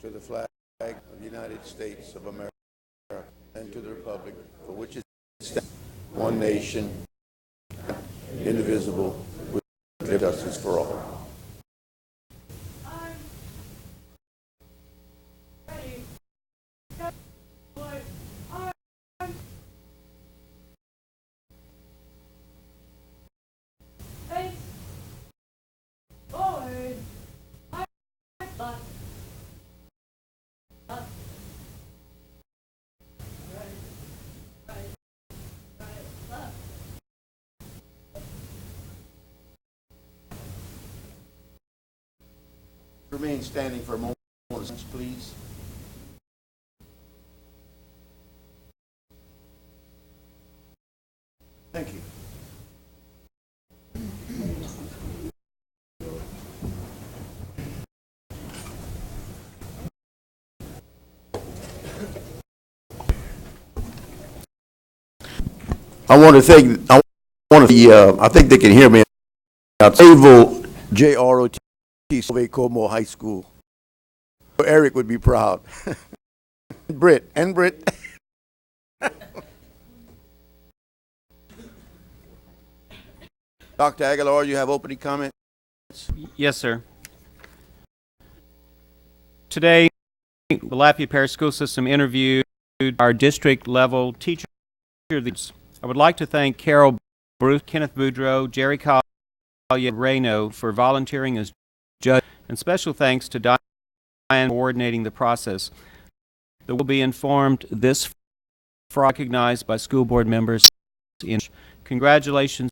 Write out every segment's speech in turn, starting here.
to the flag of the United States of America and to the republic for which it stands, one nation, indivisible, with justice for all. Remain standing for a moment, please. Thank you. I think they can hear me. Naval JROT Solvay Como High School. Eric would be proud. Britt. Dr. Aguilar, you have opening comments? Yes, sir. Today, the Lafayette Parish School System interviewed our district-level teachers. I would like to thank Carol Bruce, Kenneth Boudreau, Jerry Collier, Reno for volunteering as judge, and special thanks to Diane for coordinating the process. They will be informed this Friday, recognized by school board members. Congratulations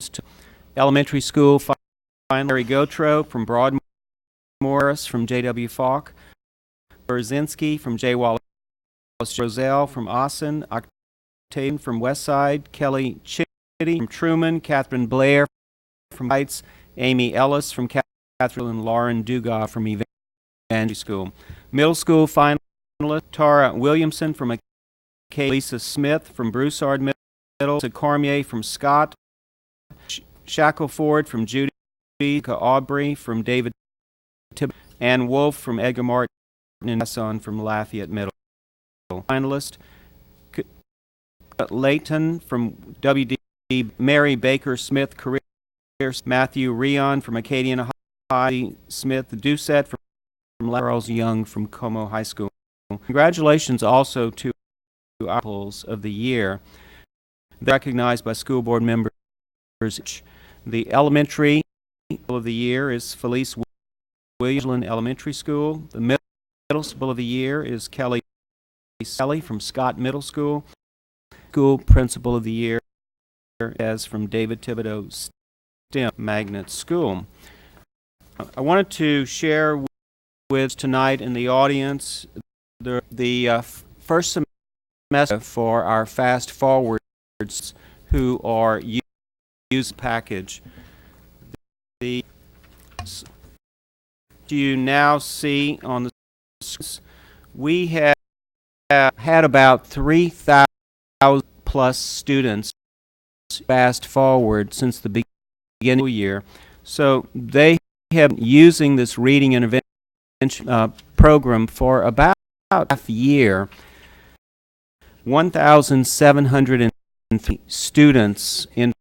to elementary school finally Larry Gotro from Broadmoor, from J.W. Falk, Berzinski from J. Wallace, Roselle from Austin, Octavian from Westside, Kelly Chitty from Truman, Catherine Blair from Heights, Amy Ellis from Catherine, and Lauren Dugas from Evangel School. Middle school finalist Tara Williamson from McKay, Lisa Smith from Broussard Middle, Cormier from Scott, Shackleford from Judy, Aubrey from David Tibb, Ann Wolf from Edgar Martin, and Hassan from Lafayette Middle. Finalist Layton from WD, Mary Baker Smith Career, Matthew Rion from Acadian High, Smith Doucette from Charles Young from Como High School. Congratulations also to our pupils of the year. They're recognized by school board members. The elementary of the year is Felice Williams Elementary School. The middle school of the year is Kelly Sally from Scott Middle School. School principal of the year is from David Thibodeau STEM Magnet School. I wanted to share with tonight in the audience the first semester for our fast forwards who are using package. You now see on the screen, we have had about 3,000 plus students fast forward since the beginning of the year. So they have been using this reading intervention program for about half a year. 1,750 students, in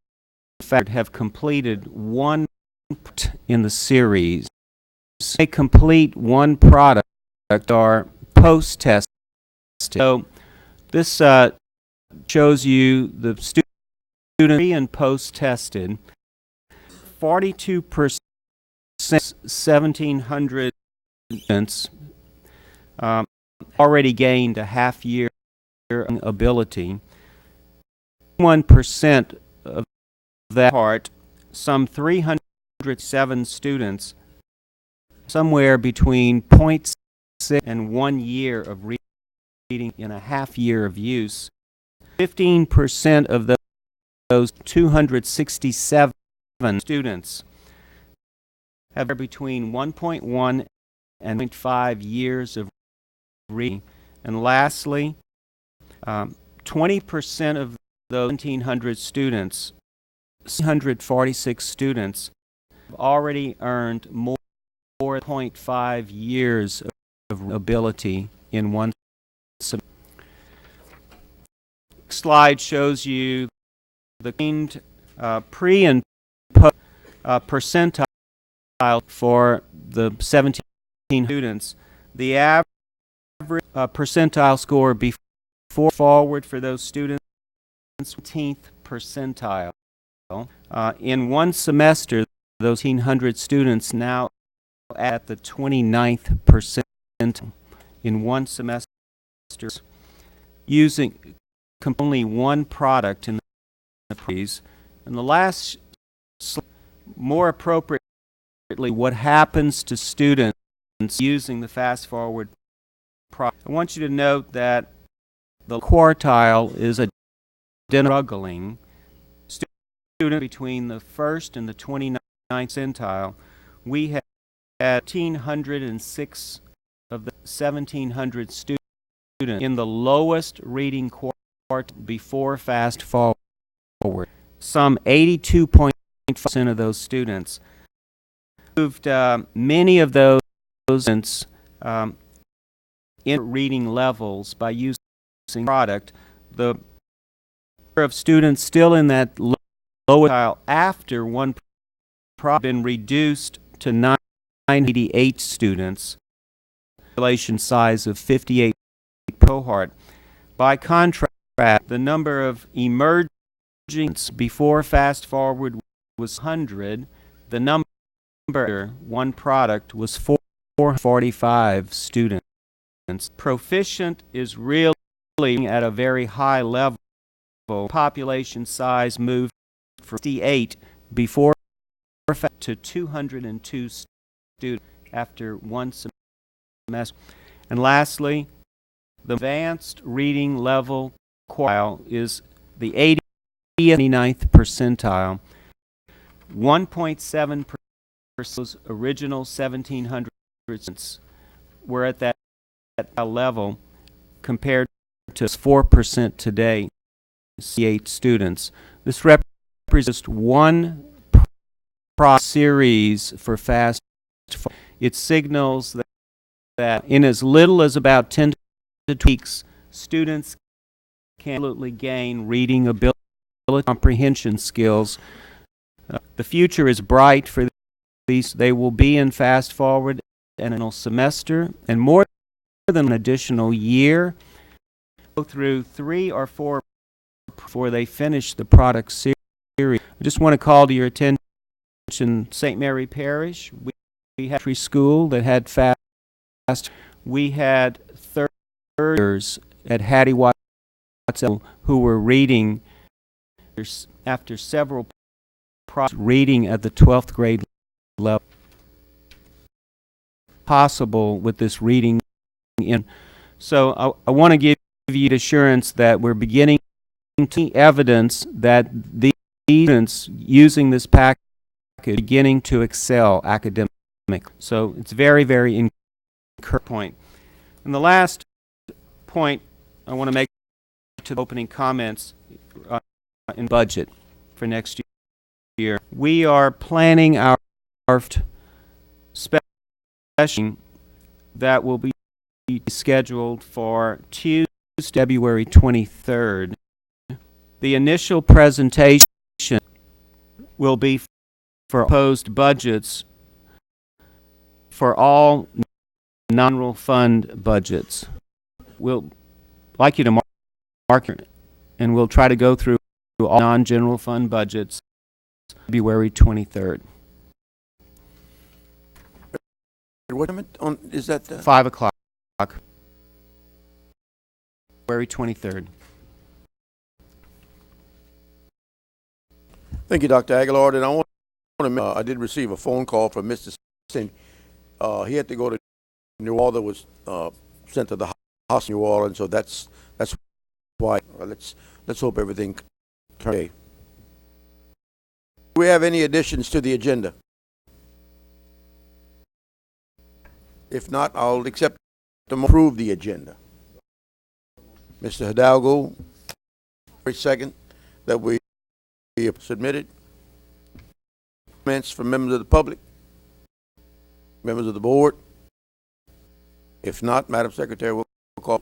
fact, have completed one in the series. They complete one product or post-test. So this shows you the student pre and post-tested. 42%, 1,700 students already gained a half-year ability. 1% of that part, some 307 students, somewhere between 0.6 and 1 year of reading in a half year of use. 15% of those 267 students have between 1.1 and 0.5 years of reading. And lastly, 20% of those 1,700 students, 646 students, have already earned more than 0.5 years of ability in one semester. Slide shows you the pre and post percentile for the 17 students. The average percentile score before forward for those students, 17th percentile. In one semester, those 1,800 students now at the 29th percentile in one semester, using only one product in the pre's. And the last slide, more appropriately, what happens to students using the fast forward product. I want you to note that the quartile is a struggling student between the first and the 29th percentile. We had 1,506 of the 1,700 students in the lowest reading quartile before fast forward. Some 82.5% of those students moved many of those students in reading levels by using product. The number of students still in that low quartile after one product been reduced to 988 students, population size of 58 cohort. By contrast, the number of emerging before fast forward was 100. The number one product was 445 students. Proficient is really at a very high level. Population size moved from 58 before to 202 students after one semester. And lastly, the advanced reading level quartile is the 89th percentile. 1.7% those original 1,700 students were at that level, compared to 4% today, 8 students. This represents one series for fast forward. It signals that in as little as about 10 to 2 weeks, students can absolutely gain reading ability, comprehension skills. The future is bright for these. They will be in fast forward an additional semester and more than an additional year, go through 3 or 4 before they finish the product series. I just want to call to your attention St. Mary Parish. We had a school that had fast. We had third graders at Hattie Watson who were reading after several reading at the 12th grade level. Possible with this reading in. So I want to give you assurance that we're beginning to see evidence that these students using this package are beginning to excel academically. So it's very, very encouraging point. And the last point I want to make to the opening comments in budget for next year. We are planning our special session that will be scheduled for Tuesday, February 23rd. The initial presentation will be for proposed budgets for all non-general fund budgets. We'll like you to mark it, and we'll try to go through all non-general fund budgets February 23rd. What on is that? 5 o'clock. February 23rd. Thank you, Dr. Aguilar. And I did receive a phone call from Mr. Sin. He had to go to New Orleans, was sent to the house in New Orleans, so that's why. Let's hope everything turns okay. Do we have any additions to the agenda? If not, I'll accept to approve the agenda. Mr. Hidalgo, second that we submitted. Comments from members of the public, members of the board. If not, Madam Secretary, we'll call.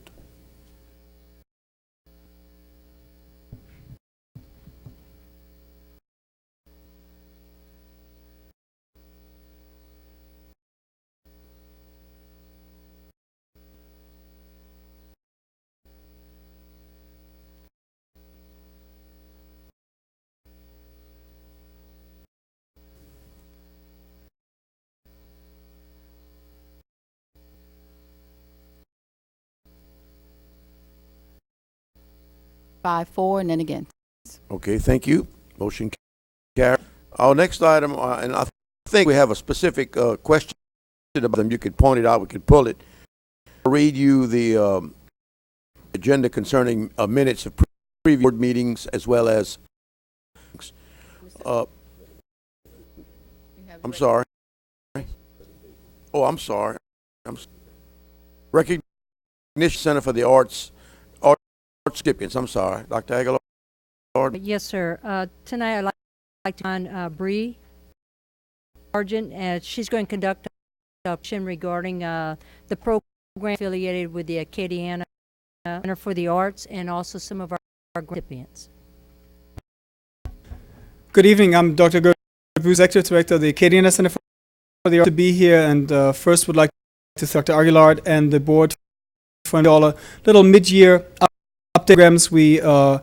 5-4, and then again. Okay, thank you. Motion carried. Our next item, and I think we have a specific question about them. You could point it out. We could pull it. I'll read you the agenda concerning minutes of previous board meetings as well as. I'm sorry. Oh, I'm sorry. Recognition Center for the Arts recipients. I'm sorry, Dr. Aguilar. Yes, sir. Tonight I'd like to on Bree Sargent, and she's going to conduct a discussion regarding the program affiliated with the Acadiana Center for the Arts and also some of our recipients. Good evening. I'm Dr. Gertrude, Executive Director of the Acadiana Center for the Arts, to be here, and first would like to thank Dr. Aguilar and the board for all a little mid-year update programs we run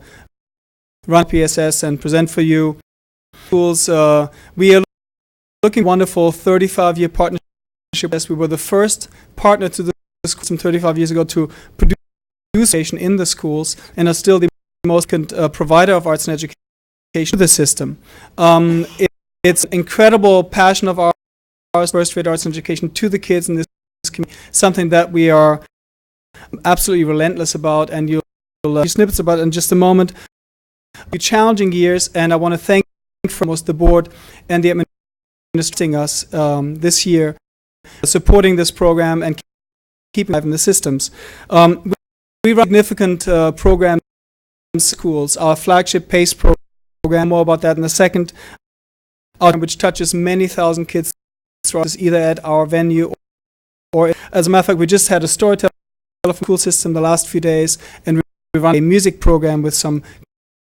PSS and present for you. Schools, we are looking at a wonderful 35-year partnership. We were the first partner to the schools some 35 years ago to produce education in the schools and are still the most provider of arts and education to the system. It's incredible passion of our first-rate arts and education to the kids in this community, something that we are absolutely relentless about, and you'll see snippets about it in just a moment. Challenging years, and I want to thank foremost the board and the administrating us this year, supporting this program and keeping live in the systems. We run significant programs in schools. Our flagship PACE program, more about that in a second, which touches many thousand kids either at our venue or, as a matter of fact, we just had a storytelling school system the last few days, and we run a music program with some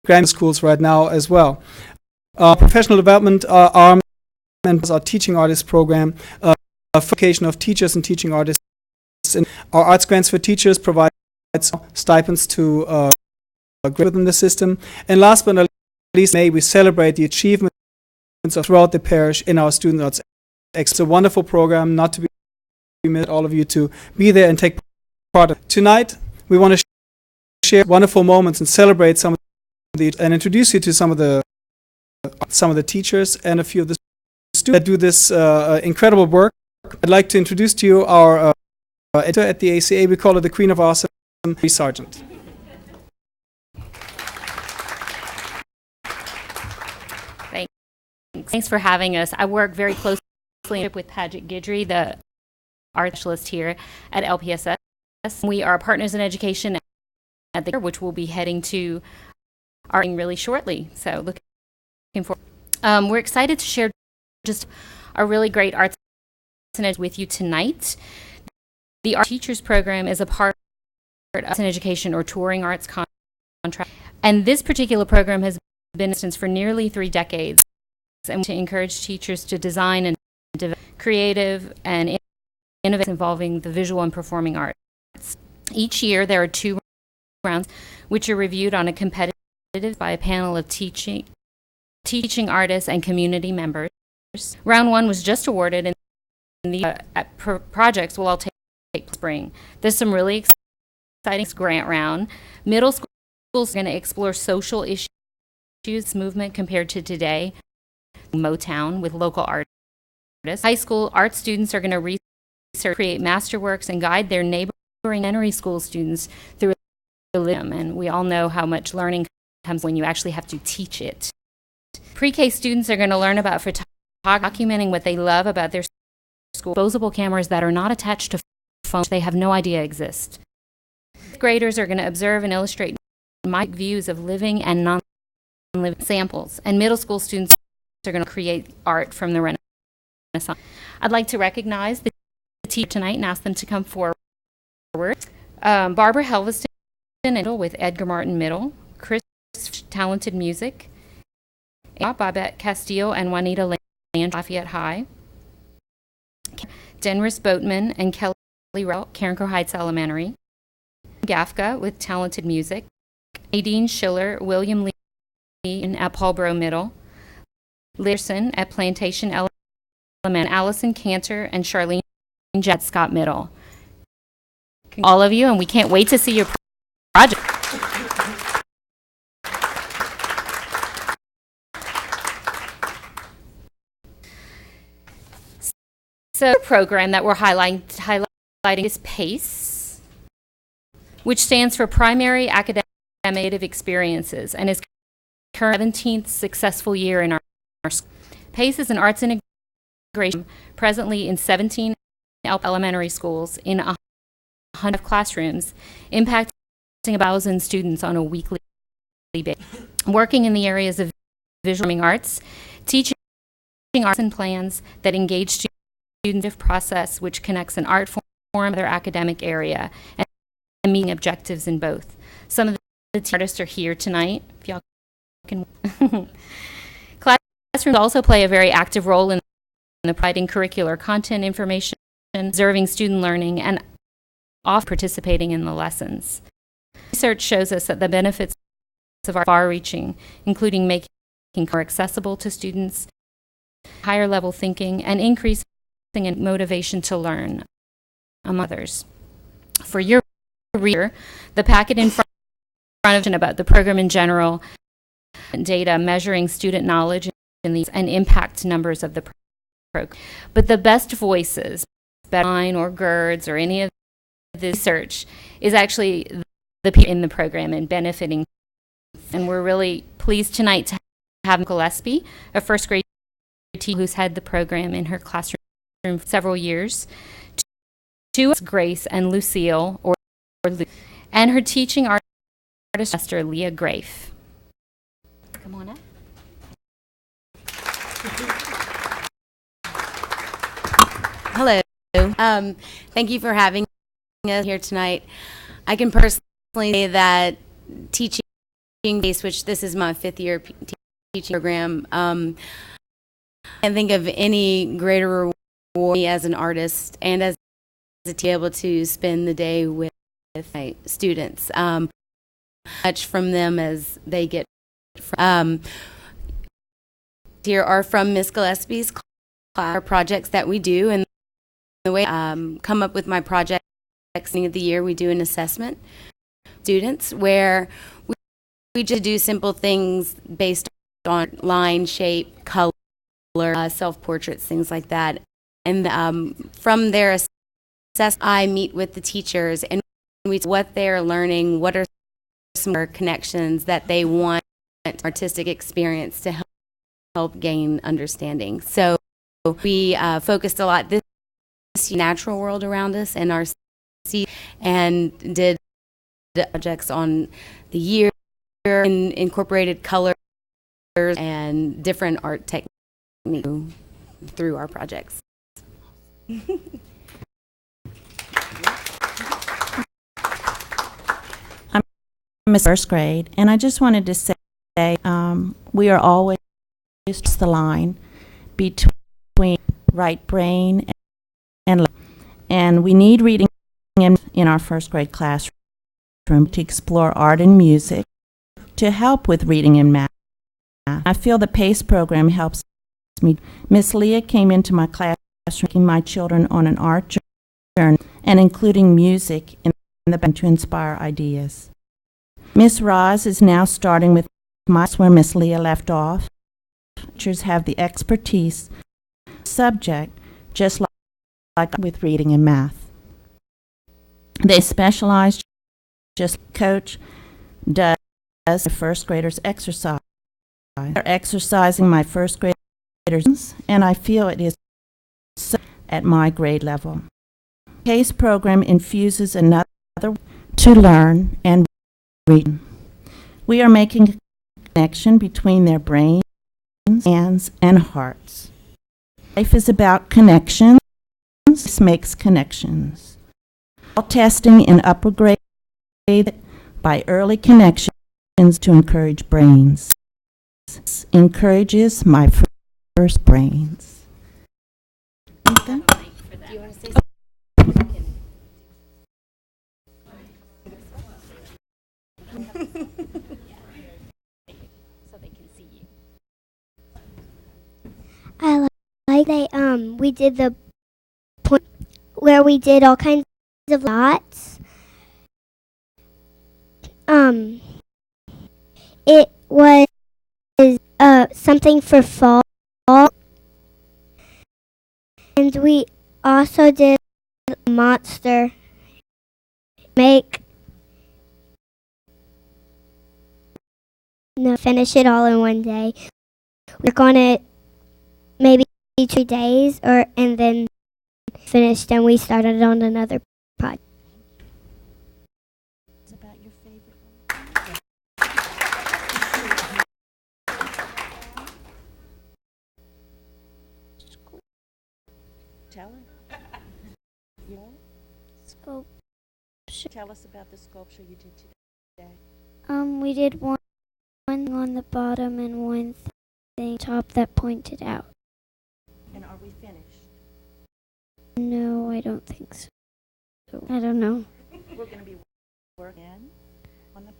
grand schools right now as well. Professional development arm and our teaching artist program, vocation of teachers and teaching artists. And our arts grants for teachers provides stipends to within the system. And last but not least, May we celebrate the achievements throughout the parish in our student arts. It's a wonderful program, not to be missed. All of you to be there and take part. Tonight, we want to share wonderful moments and celebrate some of the and introduce you to some of the teachers and a few of the students that do this incredible work. I'd like to introduce to you our editor at the ACA. We call her the Queen of Awesome, Bree Sargent. Thanks for having us. I work very closely with Paget Guidry, the art specialist here at LPSS. We are partners in education at the which we'll be heading to our really shortly. So looking forward. We're excited to share just a really great arts and ed with you tonight. The Art Teachers Program is a part of arts and education or touring arts contract, and this particular program has been in existence for nearly 3 decades, and to encourage teachers to design and develop creative and innovative involving the visual and performing arts. Each year there are 2 rounds which are reviewed on a competitive by a panel of teaching artists and community members. Round 1 was just awarded, and the projects will all take place spring. There's some really exciting grant round. Middle schools are going to explore social issues movement compared to today. Motown with local artists. High school art students are going to research, create masterworks, and guide their neighboring elementary school students through them. And we all know how much learning comes when you actually have to teach it. Pre-K students are going to learn about photography, documenting what they love about their school. Disposable cameras that are not attached to phones they have no idea exist. Graders are going to observe and illustrate views of living and non-living samples. And middle school students are going to create art from the Renaissance. I'd like to recognize the teacher tonight and ask them to come forward. Barbara Helveston with Edgar Martin Middle, Chris Talented Music, Babette Castillo and Juanita Land, Lafayette High, Denris Boatman and Kelly Rell, Carencro Heights Elementary, Gafka with Talented Music, Nadine Schiller, William Lee at Paulboro Middle, Learson at Plantation Elementary, Allison Cantor and Charlene Jet Scott Middle. All of you, and we can't wait to see your project. So the program that we're highlighting is PACE, which stands for Primary Academic Experiences, and is current 17th successful year in our school. PACE is an arts integration presently in 17 elementary schools in 100 classrooms, impacting 1,000 students on a weekly basis. Working in the areas of visual arts, teaching arts and plans that engage students process which connects an art form with their academic area and meeting objectives in both. Some of the artists are here tonight. If y'all can. Classrooms also play a very active role in the providing curricular content information, observing student learning, and often participating in the lessons. Research shows us that the benefits of art are far-reaching, including making more accessible to students, higher level thinking, and increasing in motivation to learn, among others. For your reader, the packet in front of you about the program in general, data measuring student knowledge in these and impact numbers of the program. But the best voices, mine or GERD's or any of the research, is actually the people in the program and benefiting. And we're really pleased tonight to have Gillespie, a first grade teacher who's had the program in her classroom for several years, to Grace and Lucille, and her teaching artist, Master Leah Grafe. Come on up. Hello. Thank you for having us here tonight. I can personally say that teaching base, which this is my 5th year teaching program, I can't think of any greater reward for me as an artist and as to be able to spend the day with my students. Much from them as they get from here are from Miss Gillespie's class projects that we do, and the way come up with my project at the end of the year, we do an assessment students where we just do simple things based on line, shape, color, self-portraits, things like that. And from their assessment, I meet with the teachers and we see what they're learning, what are some connections that they want artistic experience to help gain understanding. So we focused a lot this natural world around us and our city, and did projects on the year and incorporated colors and different art techniques through our projects. I'm in first grade, and I just wanted to say we are always the line between right brain and we need reading in our first grade classroom to explore art and music to help with reading and math. I feel the PACE program helps me. Miss Leah came into my classroom taking my children on an art journey and including music in the band to inspire ideas. Miss Roz is now starting with where Miss Leah left off. Teachers have the expertise subject just like with reading and math. They specialize just coach does the first graders exercise. They're exercising my first graders, and I feel it is so at my grade level. PACE program infuses another to learn and read. We are making a connection between their brains, hands, and hearts. Life is about connections. This makes connections. testing in upper grade by early connections to encourage brains. Encourages my first brains. Ethan? Do you want to say So they can see you. I like they we did the point where we did all kinds of lots. It was something for fall, and we also did a monster finish it all in one day. We're gonna maybe 2 days and then finished and we started on another project. It's about your favorite one. Tell her. Tell us about the sculpture you did today. We did one on the bottom and one thing top that pointed out. And are we finished? No, I don't think so. I don't know. We're going to be working on the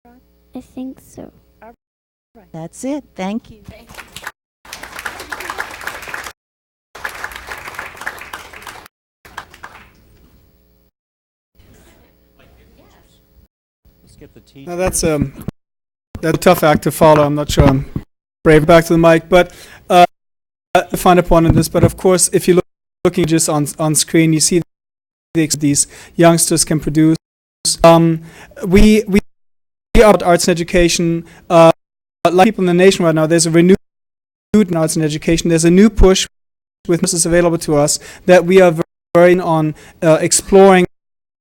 project. I think so. That's it. Thank you. Let's get the teacher. Now that's a tough act to follow. I'm not sure I'm brave. Back to the mic, but to find a point in this. But of course, if you're looking just on screen, you see these youngsters can produce. We are about arts and education. Like people in the nation right now, there's a renewed in arts and education. There's a new push with resources available to us that we are very on exploring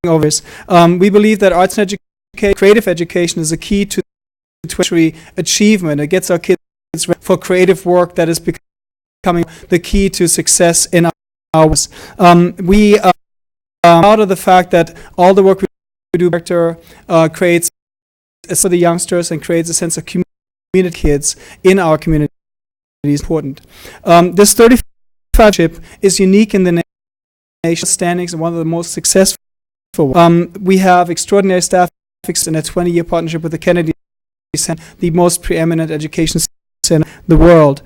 over this. We believe that arts and education, creative education, is a key to tertiary achievement. It gets our kids ready for creative work that is becoming the key to success in our lives. We are proud of the fact that all the work we do creates for the youngsters and creates a sense of community. Kids in our community is important. This 35-ship is unique in the nation standings and one of the most successful. We have extraordinary staff in a 20-year partnership with the Kennedy Center, the most preeminent education center in the world.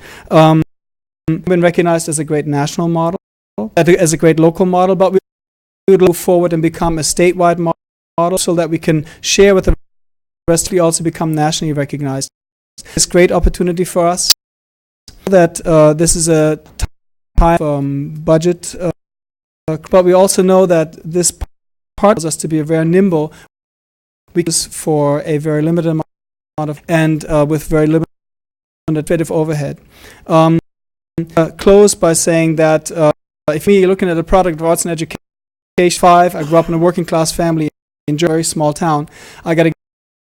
We've been recognized as a great national model, as a great local model, but we would move forward and become a statewide model so that we can share with the rest. We also become nationally recognized. It's a great opportunity for us that this is a time budget, but we also know that this part allows us to be very nimble for a very limited amount of and with very limited administrative overhead. Close by saying that if you're looking at a product of arts and education, 5, I grew up in a working class family in a very small town. I got a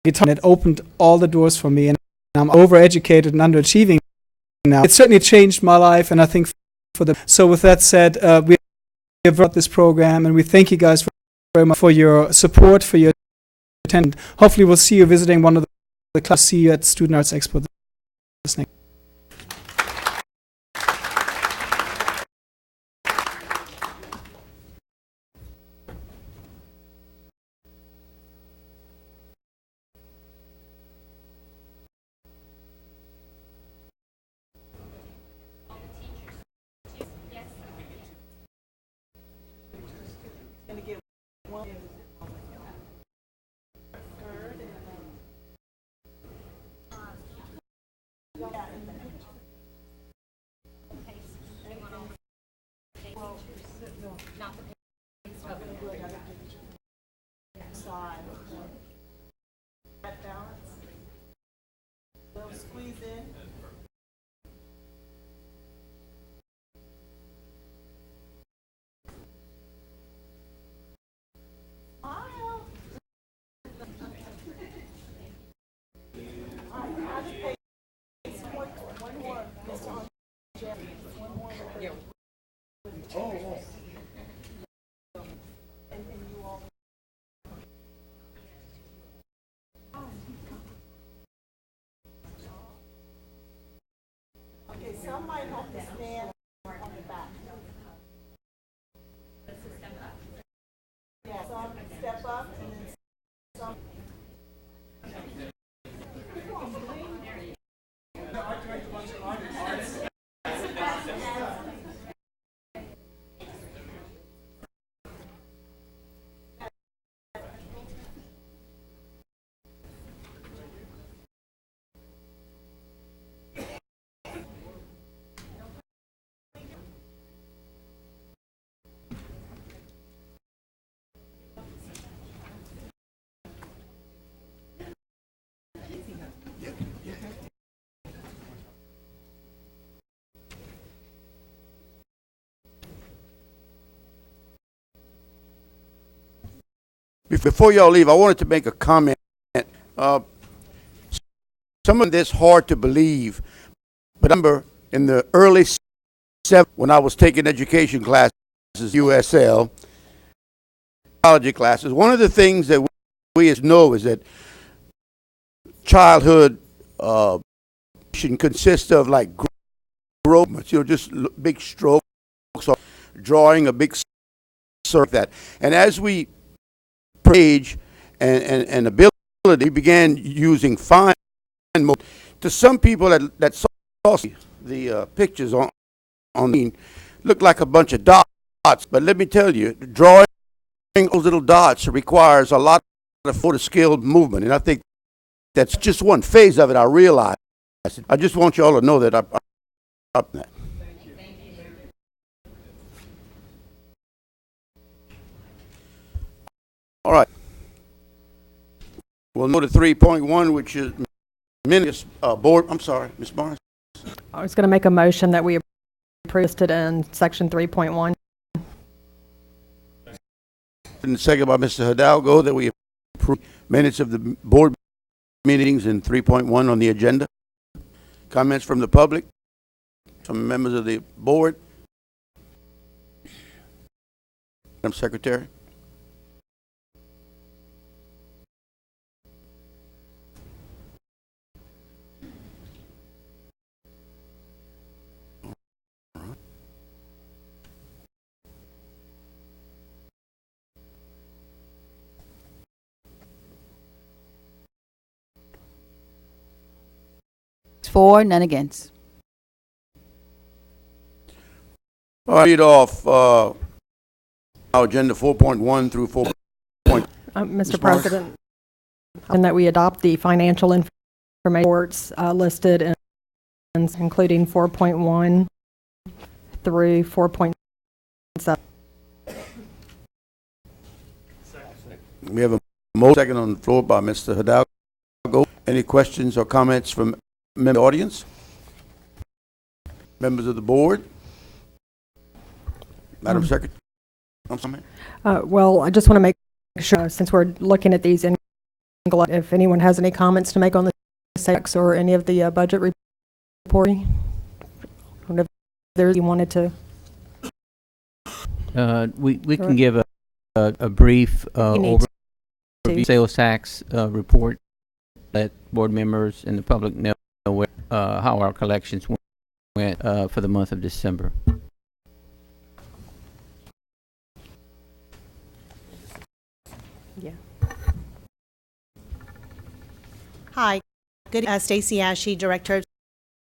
guitar and it opened all the doors for me, and I'm overeducated and underachieving now. It certainly changed my life, and I think so with that said, we have brought this program, and we thank you guys very much for your support, for your attention. Hopefully we'll see you visiting one of the classes, see you at Student Arts Expo this next. Before y'all leave, I wanted to make a comment. Some of this hard to believe, but I remember in the early 70s when I was taking education classes, USL, biology classes, one of the things that we know is that childhood should consist of like growth, just big strokes or drawing a big circle that. And as we age and ability, we began using fine motor. To some people that saw the pictures on look like a bunch of dots, but let me tell you, drawing those little dots requires a lot of motor skill movement, and I think that's just one phase of it. I realize. I just want you all to know that I'm up that. All right. We'll go to 3.1, which is minutes board. I'm sorry, Ms. Morris. I was going to make a motion that we approved it in section 3.1. And second by Mr. Hidalgo that we approve minutes of the board meetings in 3.1 on the agenda. Comments from the public, from members of the board. Madam Secretary. For, none against. I'll read off our agenda 4.1 through 4. Mr. President, and that we adopt the financial information reports listed in, including 4.1 through 4.7. We have a motion second on the floor by Mr. Hidalgo. Any questions or comments from the audience? Members of the board? Madam Secretary? I'm sorry. Well, I just want to make sure, since we're looking at these, if anyone has any comments to make on the sex or any of the budget reporting, if there you wanted to. We can give a brief overview sales tax report. Let board members and the public know where, how our collections went for the month of December. Yeah. Hi, good. Stacy Ashe, Director of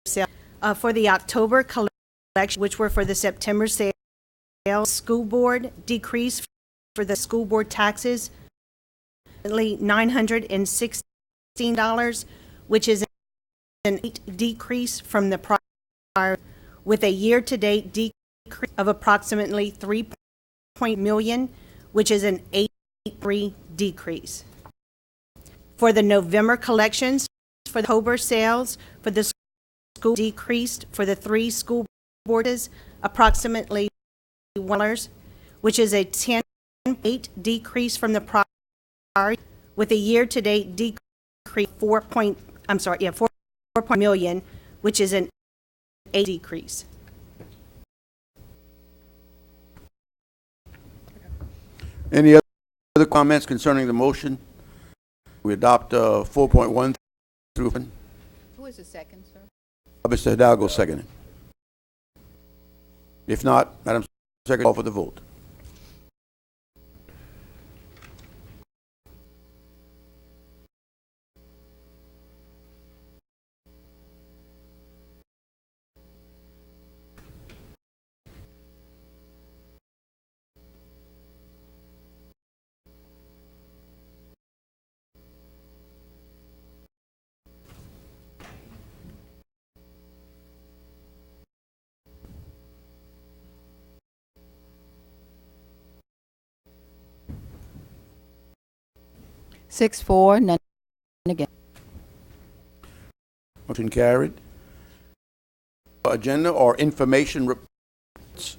Sales. For the October collection, which were for the September sales, school board decreased for the school board taxes $916, which is an 8% decrease from the prior, with a year-to-date decrease of approximately $3 million, which is an 8% decrease. For the November collections, for the October sales, for the school decreased for the 3 school boards approximately $1, which is a 10% decrease from the prior, with a year-to-date decrease $4 million, which is an 8% decrease. Any other comments concerning the motion? We adopt 4.1 through. Who is the second, sir? Mr. Hidalgo seconded. If not, Madam Secretary, call for the vote. Six, four, none against. Motion carried. Agenda or information reports.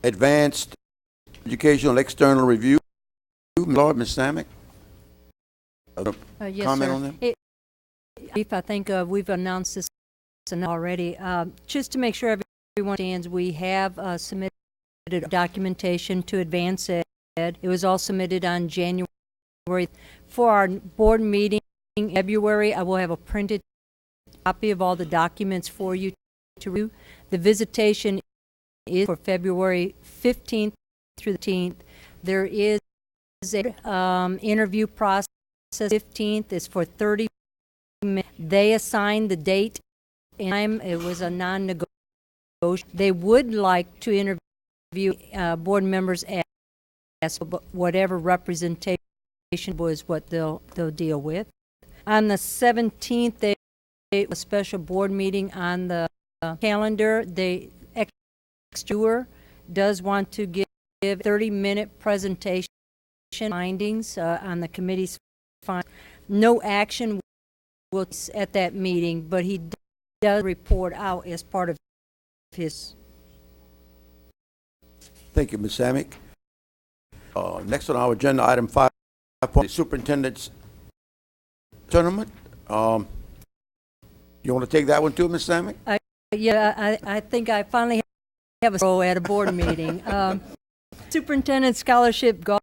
Advanced educational external review. Lord, Ms. Samick. Yes, Comment sir. on them? If I think we've announced this already, just to make sure everyone understands, we have submitted documentation to Advance Ed. It was all submitted on January. For our board meeting in February, I will have a printed copy of all the documents for you to review. The visitation is for February 15th through the 18th. There is a interview process. 15th is for 30 minutes. They assigned the date and time. It was a non-negotiable. They would like to interview board members as whatever representation was what they'll deal with. On the 17th, they have a special board meeting on the calendar. The extra does want to give 30-minute presentation findings on the committee's findings. No action will at that meeting, but he does report out as part of his. Thank you, Ms. Samick. Next on our agenda, item 5, the superintendent's tournament. You want to take that one too, Ms. Samick? Yeah, I think I finally have a role at a board meeting. Superintendent Scholarship Golf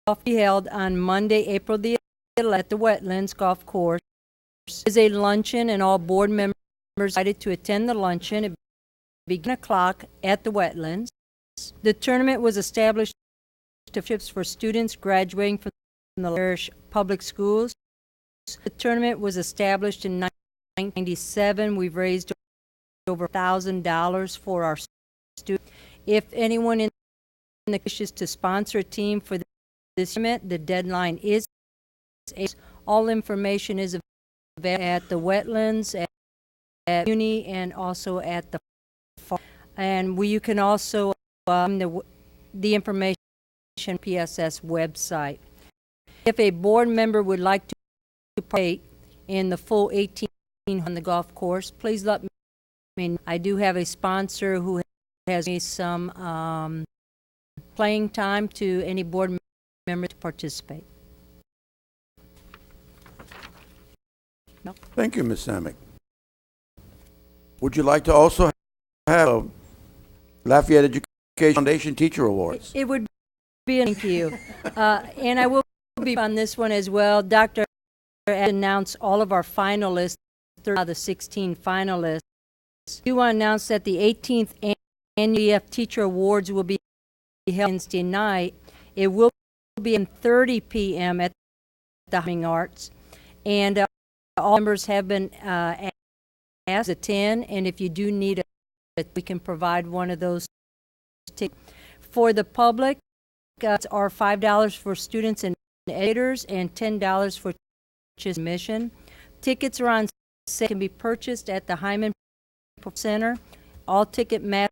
will be held on Monday, April the 11th at the Wetlands Golf Course. There is a luncheon, and all board members are invited to attend the luncheon. It begins at 1 o'clock at the Wetlands. The tournament was established for students graduating from the parish public schools. The tournament was established in 1997. We've raised over $1,000 for our students. If anyone in the wishes to sponsor a team for this tournament, the deadline is all information is available at the Wetlands, at Uni, and also at the farm. And you can also the information PSS website. If a board member would like to participate in the full 18 on the golf course, please let me know. I do have a sponsor who has some playing time to any board member to participate. No? Thank you, Ms. Samick. Would you like to also have Lafayette Education Foundation Teacher Awards? It would be a thank you. And I will be on this one as well. Dr. announced all of our finalists, the 16 finalists. We want to announce that the 18th Annual EF Teacher Awards will be held Wednesday night. It will be at 30 p.m. at the Humming Arts. And all members have been asked to attend, and if you do need we can provide one of those tickets. For the public, are $5 for students and educators and $10 for admission. Tickets are on sale, can be purchased at the Hyman Center, all Ticketmaster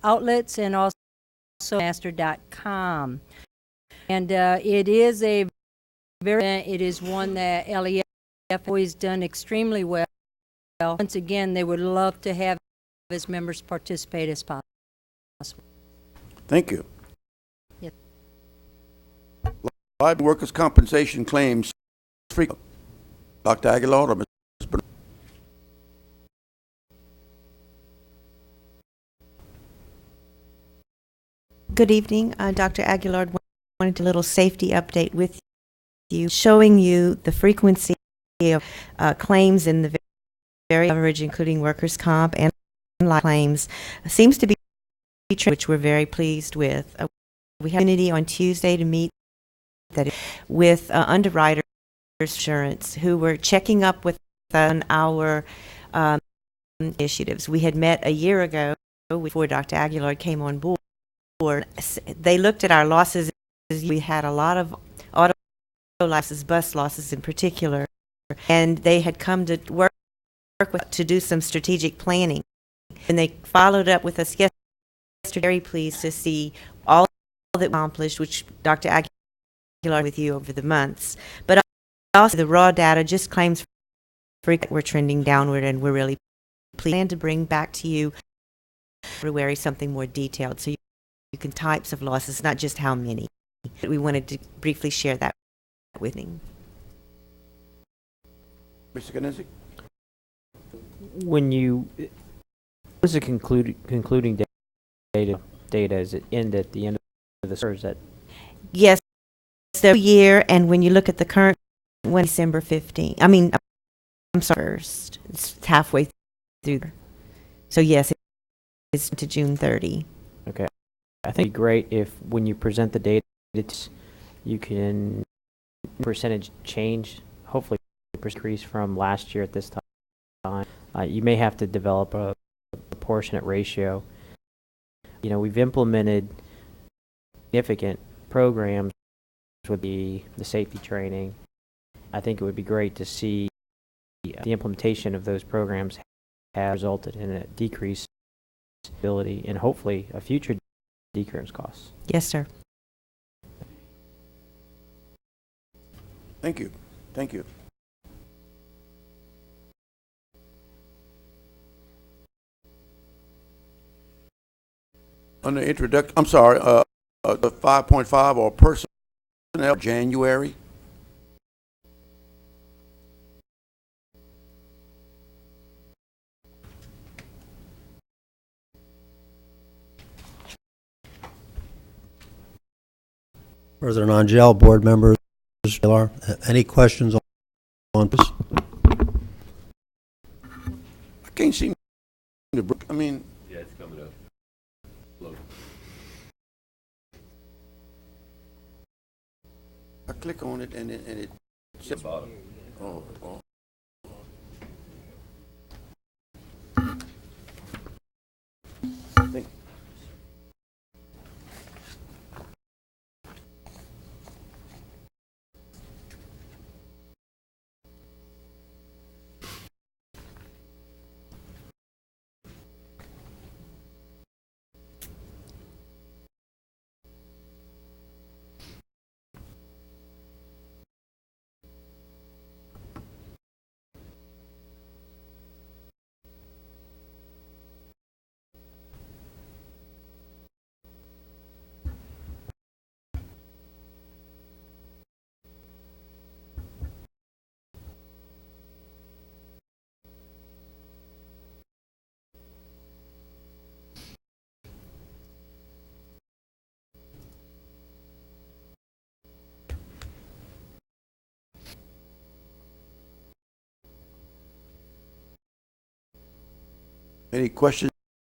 outlets, and also master.com. And it is a it is one that LEF always done extremely well. Once again, they would love to have as members participate as possible. Thank you. Yes. Live workers' compensation claims. Dr. Aguilar or Ms. Bernard? Good evening. Dr. Aguilar wanted a little safety update with you, showing you the frequency of claims in the various coverage, including workers' comp and claims seems to be true, which we're very pleased with. We had an opportunity on Tuesday to meet with underwriters insurance who were checking up with on our initiatives. We had met a year ago before Dr. Aguilar came on board. They looked at our losses. We had a lot of auto losses, bus losses in particular, and they had come to work with to do some strategic planning. And they followed up with us yesterday. Very pleased to see all that we accomplished, which Dr. Aguilar with you over the months, but also the raw data just claims we're trending downward, and we're really pleased to bring back to you February something more detailed, so you can types of losses, not just how many. We wanted to briefly share that with you. Mr. Knizik? When you, what was the concluding data? Is it end at the end of the, or is that? Yes, the year, and when you look at the current one, December 15. I mean, I'm sorry, first. It's halfway through. So yes, it's to June 30. Okay. I think it'd be great if when you present the data, you can percentage change, hopefully increase from last year at this time. You may have to develop a proportionate ratio. You know, we've implemented significant programs with the safety training. I think it would be great to see the implementation of those programs have resulted in a decrease in ability and hopefully a future decrease costs. Yes, sir. Thank you. Thank you. On the introduction, I'm sorry, the 5.5 or personnel January. President Angel, board members, any questions on this? I can't seem to, I mean. Yeah, it's coming up. I click on it and it sits bottom. Oh. Think. Any questions?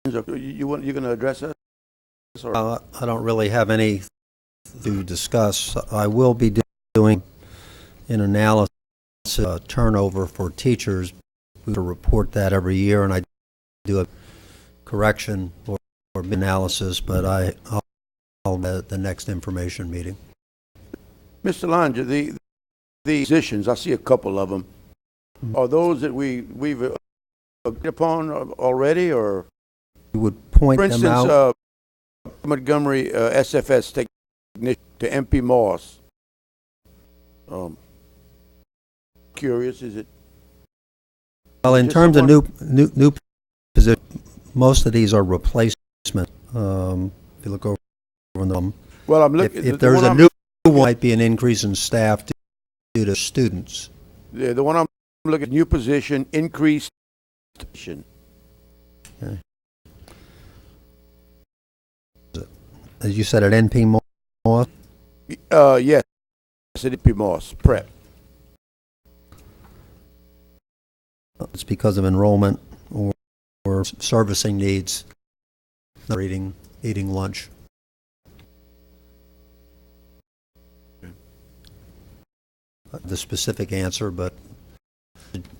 You're going to address us? Or? I don't really have any to discuss. I will be doing an analysis turnover for teachers. We report that every year, and I do a correction or analysis, but I'll the next information meeting. Mr. Langer, the positions, I see a couple of them. Are those that we've agreed upon already, or? You would point for them instance, out. Montgomery SFS technician to MP Moss. Curious, is it? Well, in terms of new positions, most of these are replacement. If you look over them, well, I'm looking. If there's a new one, might be an increase in staff due to students. Yeah, the one I'm looking at, new position, increased position. Okay. As you said, at NP Moss? Yes, at NP Moss, prep. It's because of enrollment or for servicing needs, not eating lunch. The specific answer, but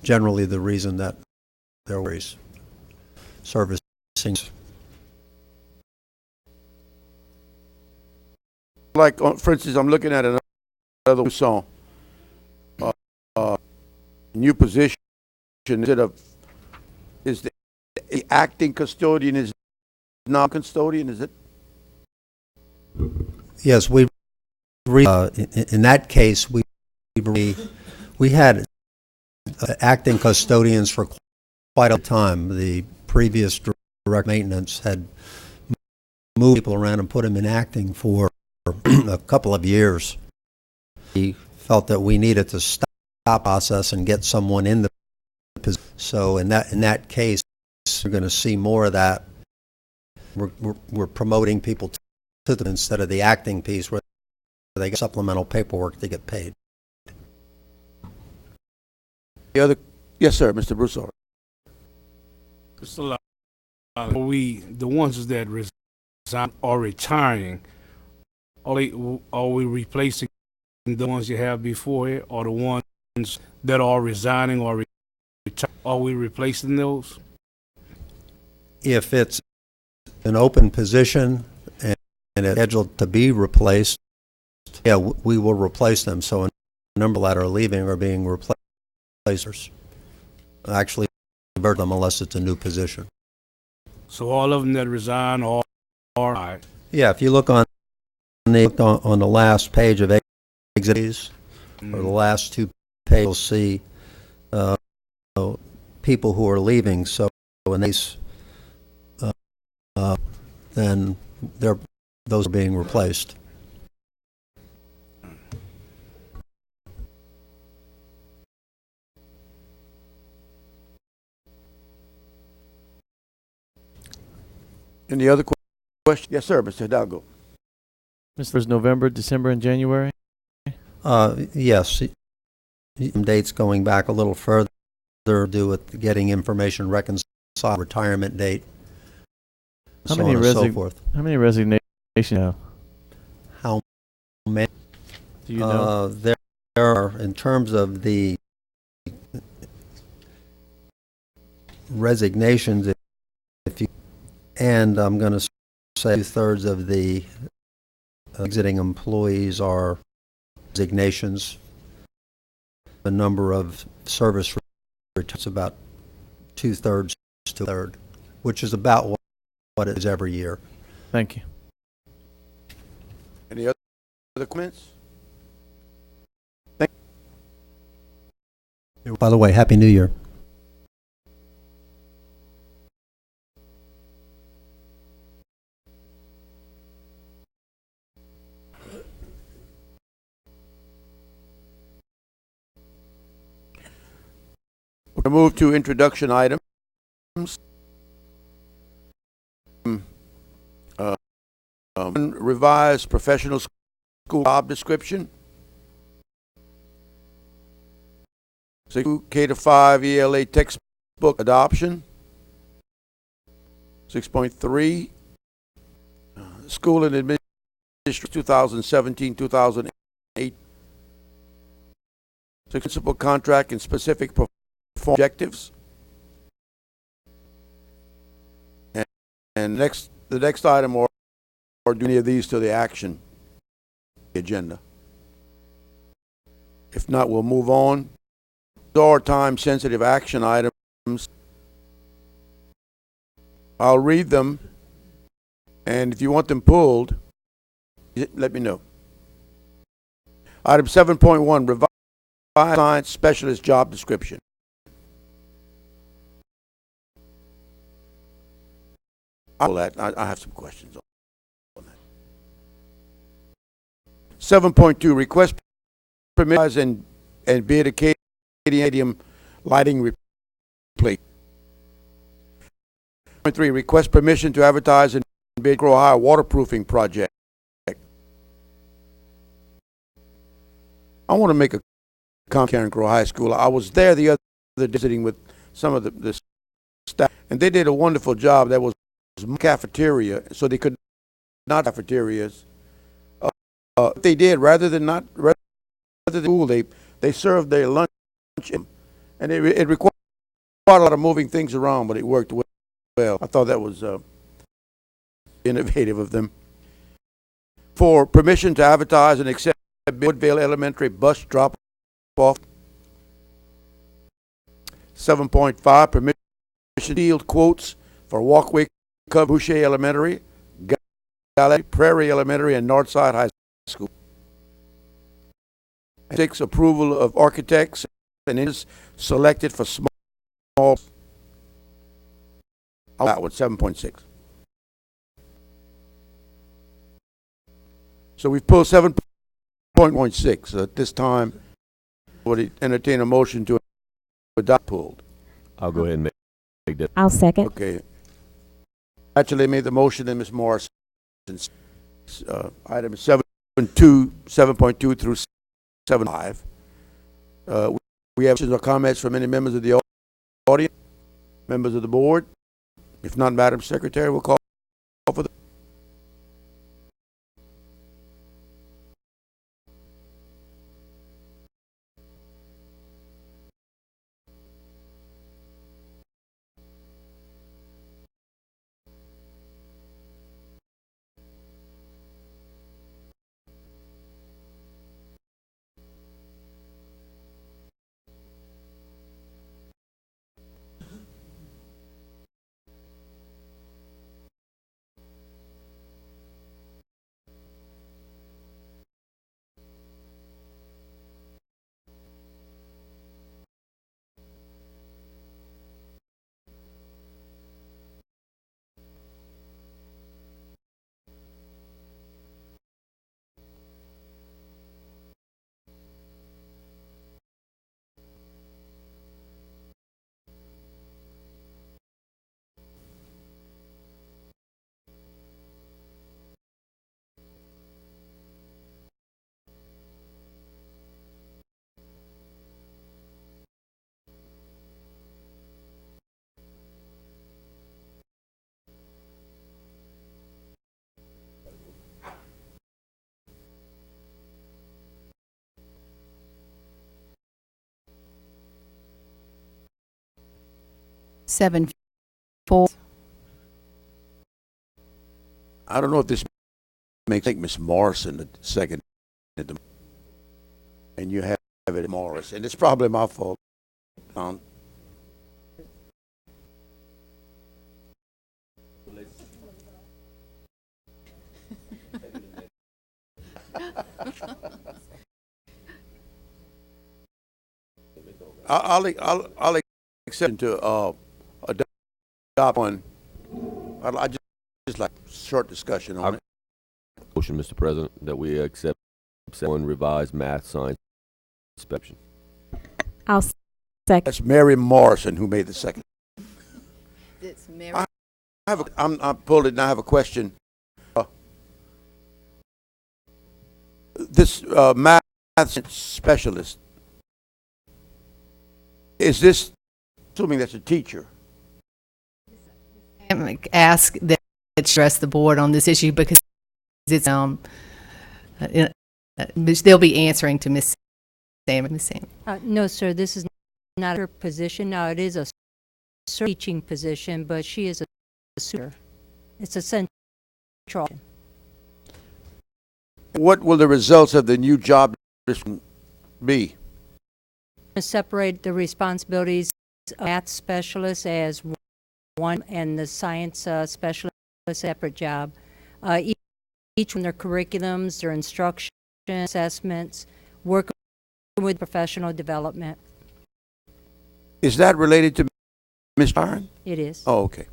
generally the reason that there was servicing. Like, for instance, I'm looking at another song, new position. Is the acting custodian is not custodian, is it? Yes, in that case, we had acting custodians for quite a time. The previous direct maintenance had moved people around and put them in acting for a couple of years. We felt that we needed to stop the process and get someone in the position. So in that case, we're going to see more of that. We're promoting people to them instead of the acting piece where they get supplemental paperwork to get paid. Yes, sir, Mr. Broussard. Mr. The ones that resign or retiring, are we replacing the ones you have before it, or the ones that are resigning or retiring? Are we replacing those? If it's an open position and it's scheduled to be replaced, yeah, we will replace them. So a number that are leaving are being replacers. Actually, convert them unless it's a new position. So all of them that resign are right. Yeah, if you look on the last page of exits, or the last two pages, you'll see people who are leaving. So in these, then those are being replaced. Any other question? Yes, sir, Mr. Hidalgo. Mr. November, December, and January? Yes. Dates going back a little further do with getting information reconciled, retirement date, How so many on and so forth. How many resignations now? How many? Do you know? There are, in terms of the resignations, and I'm going to say 2/3 of the exiting employees are resignations. The number of service returns about 2/3 to 1/3, which is about what it is every year. Thank you. Any other comments? By the way, Happy New Year. We'll move to introduction items. Revised professional school job description. K-5 ELA textbook adoption. 6.3 school and administration 2017-2008. Principal contract and specific performance objectives. And the next item, or do any of these to the action agenda? If not, we'll move on. These are time-sensitive action items. I'll read them, and if you want them pulled, let me know. Item 7.1, revised science specialist job description. I have some questions on that. 7.2, request permit and bid a stadium lighting replacement. 3, request permission to advertise and bid Ohio waterproofing project. I want to make a comment on Karen Crow High School. I was there the other day visiting with some of the staff. and they did a wonderful job. There was cafeteria, so they could not cafeterias. They did rather than school. They served their lunch, and it required a lot of moving things around, but it worked well. I thought that was innovative of them. For permission to advertise and accept Woodville Elementary bus drop-off. 7.5, permission field quotes for walkway cover Boucher Elementary, Prairie Elementary, and Northside High School. 6, approval of architects and engineers selected for small. That was 7.6. So we've pulled 7.6 at this time. Would entertain a motion to adopt pulled? I'll go ahead and make that. I'll second. Okay. Actually made the motion, and Ms. Morrison. Item 7.2 through 7.5. We have questions or comments from any members of the audience, members of the board. If not, Madam Secretary, we'll call for the. Seven, 4. I don't know if this makes Miss Morrison the second, and you have it Morris, and it's probably my fault. I'll accept to adopt one. I just like short discussion on it. Motion, Mr. President, that we accept one revised math science inspection. I'll second. That's Mary Morrison who made the second. It's Mary. I pulled it and I have a question. This math specialist, is this, assuming that's a teacher? Ask that address the board on this issue because it's they'll be answering to Miss Sam. No, sir, this is not her position. Now, it is a teaching position, but she is a super. It's a central. What will the results of the new job description be? Separate the responsibilities of math specialists as one and the science specialist a separate job. Each from their curriculums, their instruction, assessments, working with professional development. Is that related to Ms. Byron? It is. Oh, okay.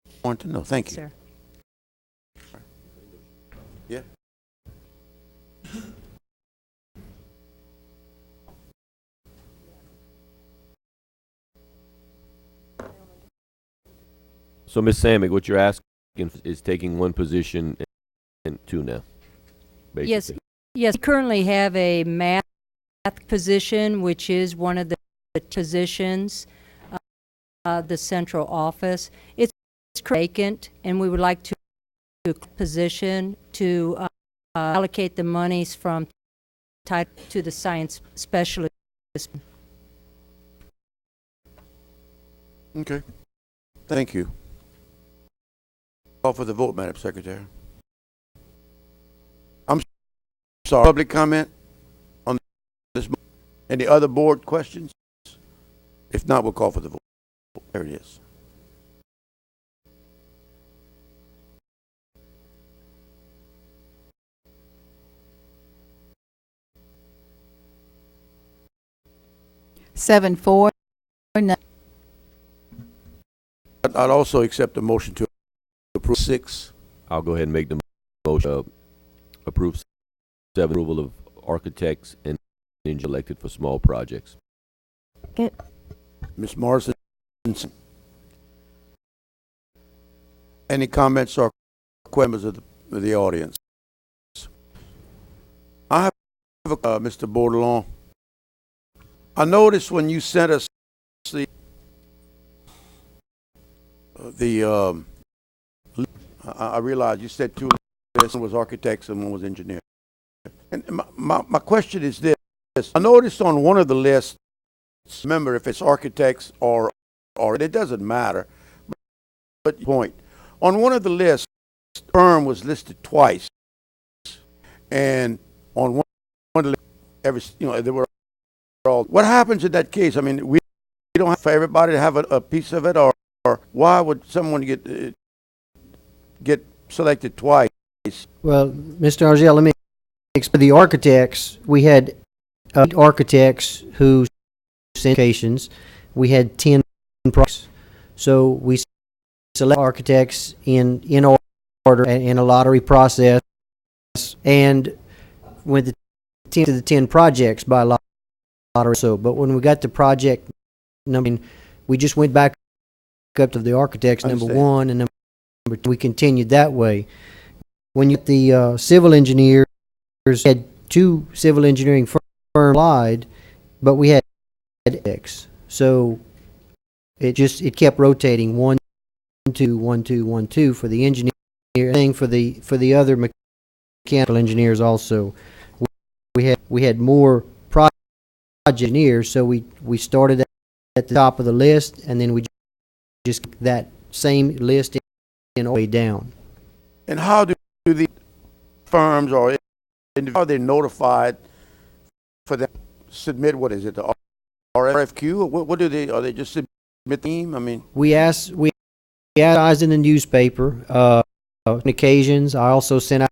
I want to know. Thank you. Sir. Yeah. So, Ms. Samick, what you're asking is taking one position and two now, basically. Yes. We currently have a math position, which is one of the positions. the central office. It's vacant, and we would like to position to allocate the monies from tied to the science specialist. Okay. Thank you. Call for the vote, Madam Secretary. I'm sorry. Public comment on this? Any other board questions? If not, we'll call for the vote. There it is. Seven, four, no. I'd also accept the motion to approve 6. I'll go ahead and make the motion, approve 7, approval of architects and engineers elected for small projects. Good. Ms. Morrison. Any comments or questions of the audience? I have Mr. Bordelon. I noticed when you sent us I realized you said 2 lists. One was architects and one was engineers. And my question is this. I noticed on one of the lists, remember if it's architects or it doesn't matter, but point. On one of the lists, firm was listed twice. And on one of the lists, they were all, what happens in that case? I mean, we don't have for everybody to have a piece of it, or why would someone get selected twice? Well, Mr. Arzel, let me explain. The architects, we had 8 architects who sent applications. We had 10 projects. So we select architects in order in a lottery process, and went to the 10 projects by lottery. So, but when we got the project number, we just went back up to the architects number 1 and number 2. We continued that way. When you get the civil engineers, had 2 civil engineering firms applied, but we had X. So it kept rotating 1, 2, 1, 2, 1, 2 for the engineer. Thing for the other mechanical engineers also. We had more project engineers, so we started at the top of the list, and then we just that same list in all the way down. And how do the firms or are they notified for them to submit, what is it, the RFQ? What do they, are they just submit the team? I mean, we advertised in the newspaper on occasions. I also sent out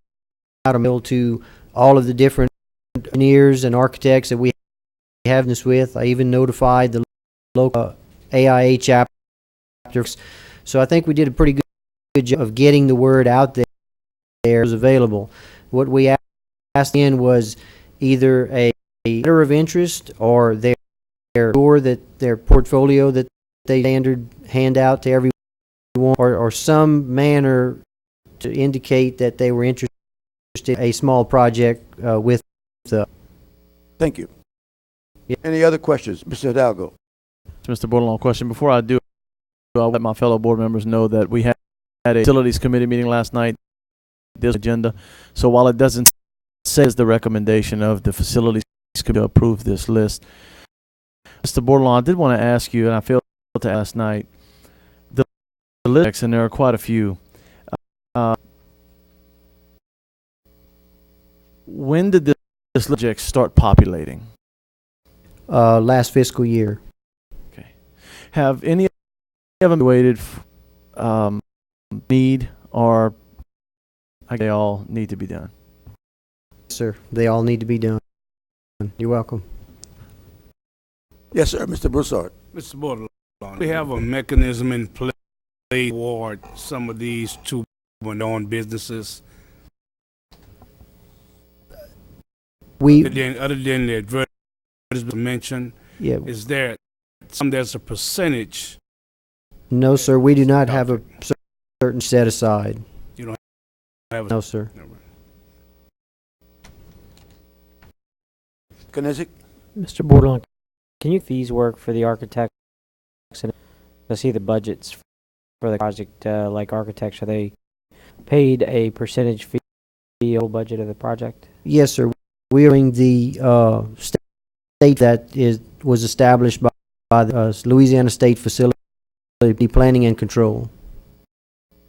a mail to all of the different engineers and architects that we have this with. I even notified the local AIA chapters. So I think we did a pretty good job of getting the word out there. It was available. What we asked in was either a letter of interest or their portfolio that they standard hand out to everyone, or some manner to indicate that they were interested in a small project with the. Thank you. Yeah. Any other questions? Mr. Hidalgo. Mr. Bordelon, question. Before I do, I'll let my fellow board members know that we had a facilities committee meeting last night, this agenda. So while it doesn't say the recommendation of the facilities committee to approve this list, Mr. Bordelon, I did want to ask you, and I failed to ask last night, the list, and there are quite a few. When did this project start populating? Last fiscal year. Okay. Have any of them waited need, or they all need to be done? Sir, they all need to be done. You're welcome. Yes, sir. Mr. Broussard. Mr. Bordelon, we have a mechanism in place toward some of these 2 known businesses. Other than the advertisement mentioned, yeah. Is there there's a percentage? No, sir. We do not have a certain set aside. You don't have no, sir. Knizik? Mr. Bordelon, can you fees work for the architects? I see the budgets for the project, like architects, are they paid a percentage fee whole budget of the project? Yes, sir. We are doing the state that was established by the Louisiana State Facility Planning and Control.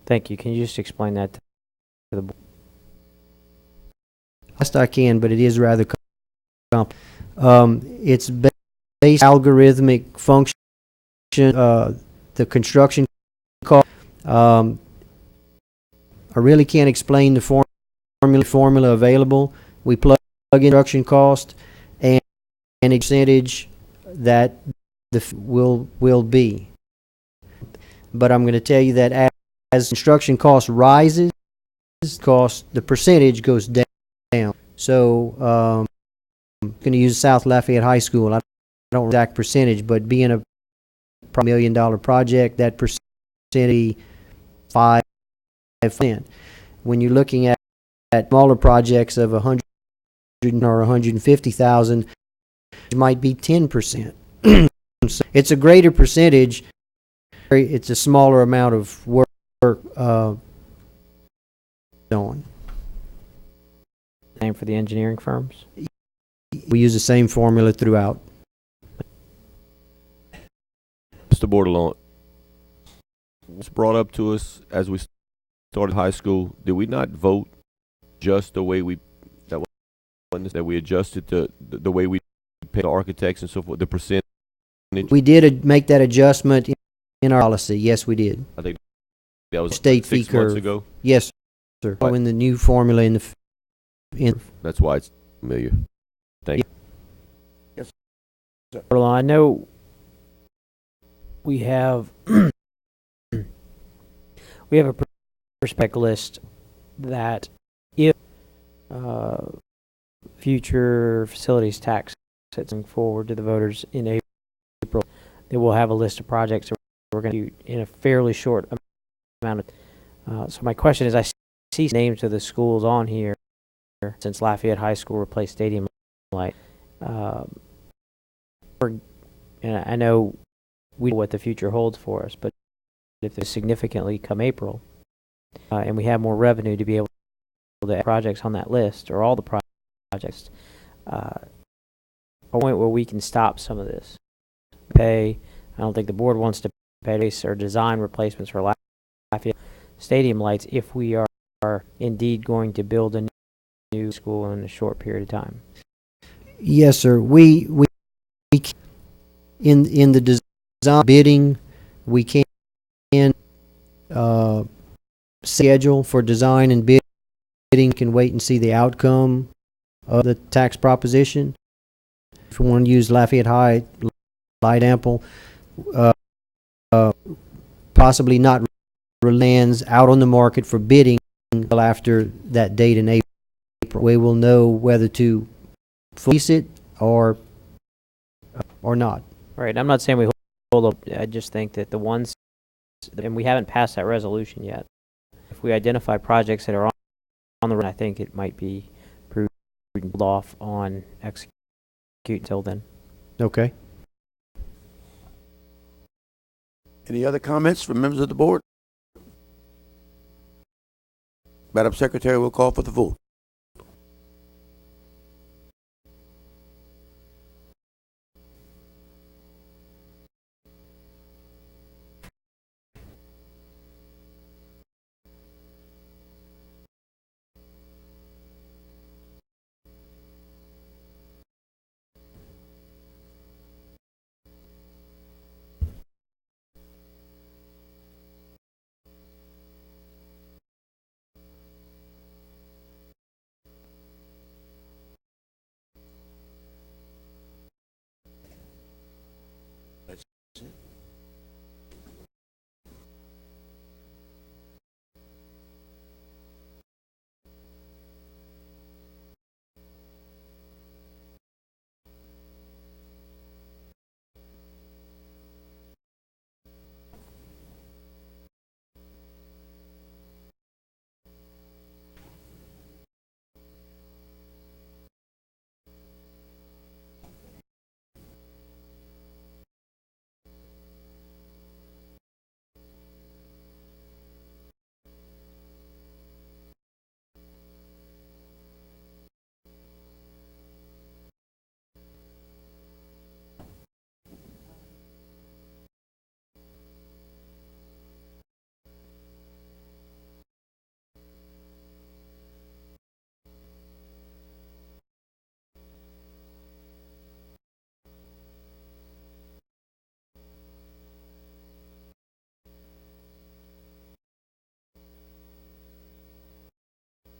Thank you. Can you just explain that to the board? Best I can, but it is rather complicated. It's based algorithmic function. The construction cost. I really can't explain the formula available. We plug in construction cost and a percentage that will be. But I'm going to tell you that as construction cost rises, the percentage goes down. So I'm going to use South Lafayette High School. I don't know the exact percentage, but being a $1 million project, that percentage 5%. When you're looking at smaller projects of 100 or 150,000, it might be 10%. So it's a greater percentage. It's a smaller amount of work done. Same for the engineering firms? We use the same formula throughout. Mr. Bordelon, was brought up to us as we started high school. Did we not vote just the way we adjusted the way we pay the architects and so forth, the percentage? We did make that adjustment in our policy. Yes, we did. I think that was state like 6 fee curve. months ago. Yes, sir. In the new formula That's why it's familiar. Thank you. Yes, sir. I know we have we have a prospect list that if future facilities tax going forward to the voters in April, they will have a list of projects that we're going to do in a fairly short amount of. So my question is, I see names of the schools on here since Lafayette High School replaced Stadium Light. And I know we know what the future holds for us, but if there's significantly come April, and we have more revenue to be able to add projects on that list, or all the projects, a point where we can stop some of this. I don't think the board wants to pay or design replacements for Lafayette Stadium lights if we are indeed going to build a new school in a short period of time. Yes, sir. We in the design bidding, we can schedule for design and bidding. Can wait and see the outcome of the tax proposition. If we want to use Lafayette High light ample, possibly not lands out on the market for bidding until after that date in April. We will know whether to lease it or not. Right. I'm not saying we hold up. I just think that the ones, and we haven't passed that resolution yet. If we identify projects that are on the run, I think it might be prudent to hold off on execute until then. Okay. Any other comments from members of the board? Madam Secretary will call for the vote.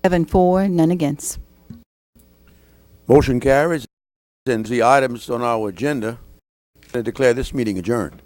7 for, none against. Motion carries, and the items on our agenda, I declare this meeting adjourned.